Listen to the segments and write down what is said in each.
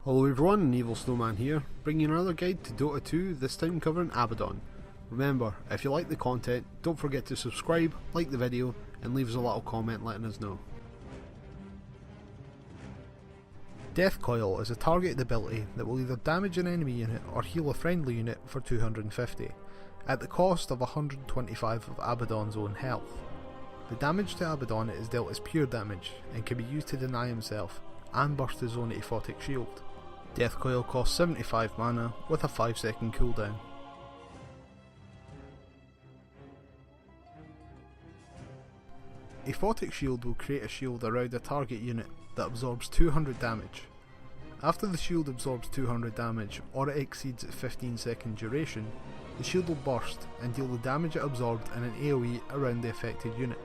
Hello everyone, Evil Snowman here, bringing another guide to Dota 2, this time covering Abaddon. Remember, if you like the content, don't forget to subscribe, like the video, and leave us a little comment letting us know. Death Coil is a targeted ability that will either damage an enemy unit or heal a friendly unit for 250, at the cost of 125 of Abaddon's own health. The damage to Abaddon is dealt as pure damage, and can be used to deny himself, and burst his own aphotic shield. Death Coil costs 75 mana with a 5-second cooldown. Aphotic Shield will create a shield around a target unit that absorbs 200 damage. After the shield absorbs 200 damage or it exceeds its 15-second duration, the shield will burst and deal the damage it absorbed in an AoE around the affected unit.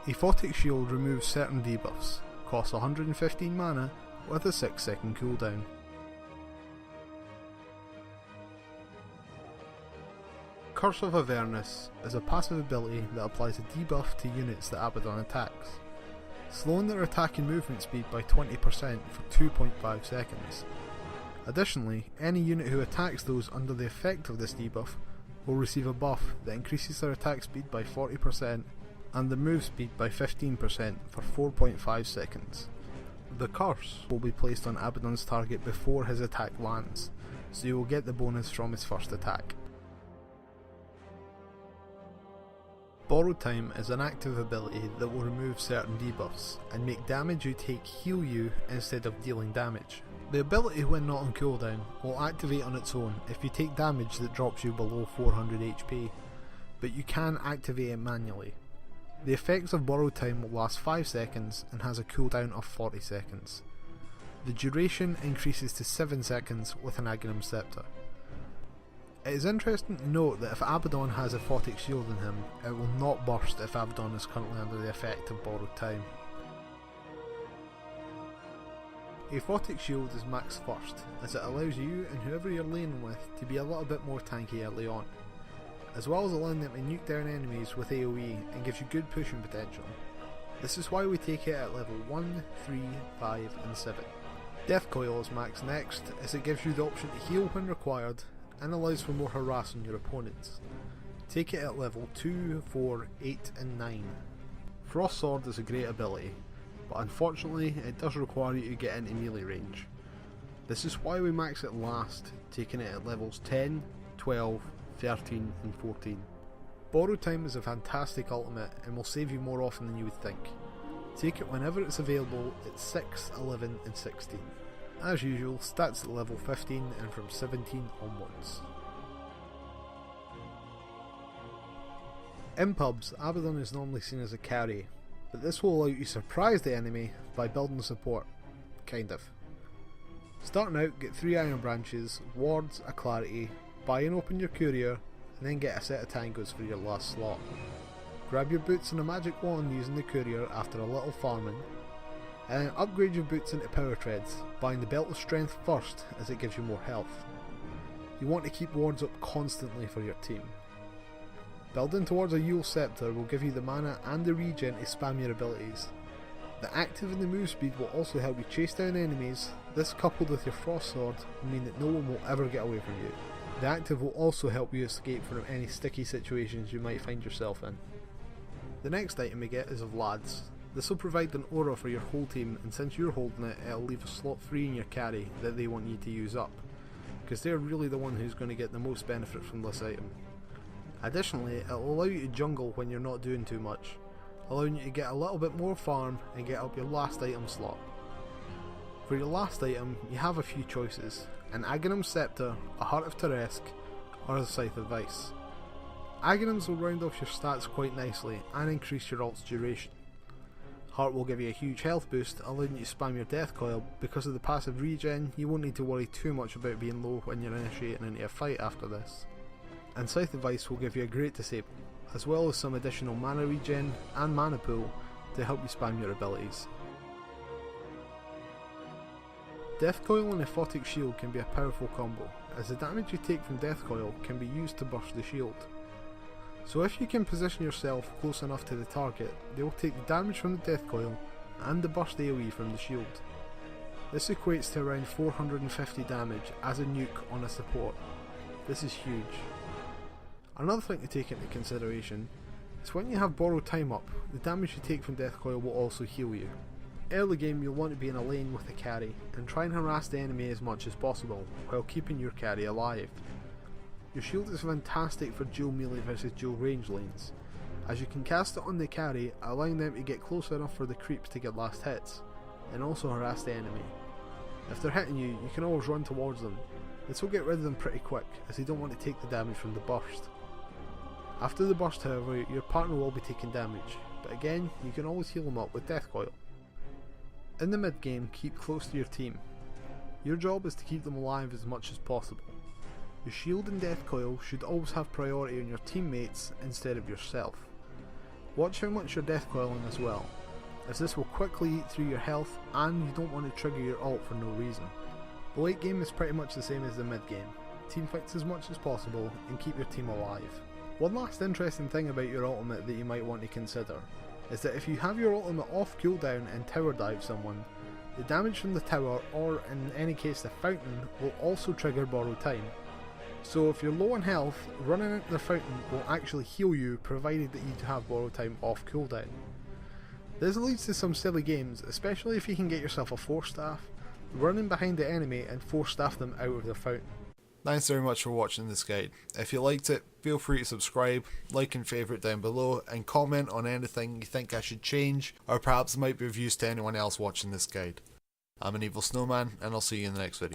Aphotic Shield removes certain debuffs, costs 115 mana with a 6-second cooldown. Curse of Avernus is a passive ability that applies a debuff to units that Abaddon attacks, slowing their attack and movement speed by 20% for 2.5 seconds. Additionally, any unit who attacks those under the effect of this debuff will receive a buff that increases their attack speed by 40% and the move speed by 15% for 4.5 seconds. The curse will be placed on Abaddon's target before his attack lands, so you will get the bonus from his first attack. Borrowed Time is an active ability that will remove certain debuffs and make damage you take heal you instead of dealing damage. The ability, when not on cooldown, will activate on its own if you take damage that drops you below 400 HP, but you can activate it manually. The effects of Borrowed Time will last 5 seconds and has a cooldown of 40 seconds. The duration increases to 7 seconds with an Aghanim Scepter. It is interesting to note that if Abaddon has Aphotic Shield in him, it will not burst if Abaddon is currently under the effect of Borrowed Time. Aphotic Shield is maxed first, as it allows you and whoever you're laning with to be a little bit more tanky early on, as well as allowing them to nuke down enemies with AoE and gives you good pushing potential. This is why we take it at level 1, 3, 5 and 7. Death Coil is maxed next, as it gives you the option to heal when required and allows for more harass on your opponents. Take it at level 2, 4, 8 and 9. Frost Sword is a great ability, but unfortunately it does require you to get into melee range. This is why we max it last, taking it at levels 10, 12, 13 and 14. Borrowed Time is a fantastic ultimate and will save you more often than you would think. Take it whenever it's available at 6, 11 and 16. As usual, stats at level 15 and from 17 onwards. In pubs, Abaddon is normally seen as a carry, but this will allow you to surprise the enemy by building support, kind of. Starting out, get 3 Iron Branches, wards, a clarity, buy and open your courier, and then get a set of tangos for your last slot. Grab your boots and a magic wand using the courier after a little farming, and then upgrade your boots into power treads, buying the belt of strength first as it gives you more health. You want to keep wards up constantly for your team. Building towards a Yule Scepter will give you the mana and the regen to spam your abilities. The active and the move speed will also help you chase down enemies. This, coupled with your Frost Sword, will mean that no one will ever get away from you. The active will also help you escape from any sticky situations you might find yourself in. The next item we get is of Lads. This will provide an aura for your whole team, and since you're holding it, it'll leave a slot free in your carry that they want you to use up, because they're really the one who's going to get the most benefit from this item. Additionally, it'll allow you to jungle when you're not doing too much, allowing you to get a little bit more farm and get up your last item slot. For your last item, you have a few choices: an Aghanim Scepter, a Heart of Teresk, or a Scythe of Ice. Aghanims will round off your stats quite nicely and increase your ult's duration. Heart will give you a huge health boost, allowing you to spam your Death Coil. Because of the passive regen, you won't need to worry too much about being low when you're initiating into a fight after this. And Scythe of Ice will give you a great disable, as well as some additional mana regen and mana pool to help you spam your abilities. Death Coil and Aphotic Shield can be a powerful combo, as the damage you take from Death Coil can be used to burst the shield. So if you can position yourself close enough to the target, they will take the damage from the Death Coil and the burst AoE from the shield. This equates to around 450 damage as a nuke on a support. This is huge. Another thing to take into consideration is when you have borrowed time up, the damage you take from Death Coil will also heal you. Early game you'll want to be in a lane with the carry and try and harass the enemy as much as possible while keeping your carry alive. Your shield is fantastic for dual melee versus dual range lanes, as you can cast it on the carry, allowing them to get close enough for the creeps to get last hits, and also harass the enemy. If they're hitting you, you can always run towards them. This will get rid of them pretty quick, as they don't want to take the damage from the burst. After the burst however, your partner will be taking damage, but again, you can always heal them up with Death Coil. In the mid game, keep close to your team. Your job is to keep them alive as much as possible. Your shield and Death Coil should always have priority on your teammates instead of yourself. Watch how much you're Death Coiling as well, as this will quickly eat through your health and you don't want to trigger your ult for no reason. The late game is pretty much the same as the mid game. Teamfights as much as possible and keep your team alive. One last interesting thing about your ultimate that you might want to consider is that if you have your ultimate off cooldown and tower dive someone, the damage from the tower, or in any case the fountain, will also trigger borrowed time. So if you're low on health, running into the fountain will actually heal you provided that you have borrowed time off cooldown. This leads to some silly games, especially if you can get yourself a force staff, running behind the enemy and force staff them out of the fountain. Thanks very much for watching this guide. If you liked it, feel free to subscribe, like and favourite down below, and comment on anything you think I should change, or perhaps might be of use to anyone else watching this guide. I'm an Evil Snowman, and I'll see you in the next video.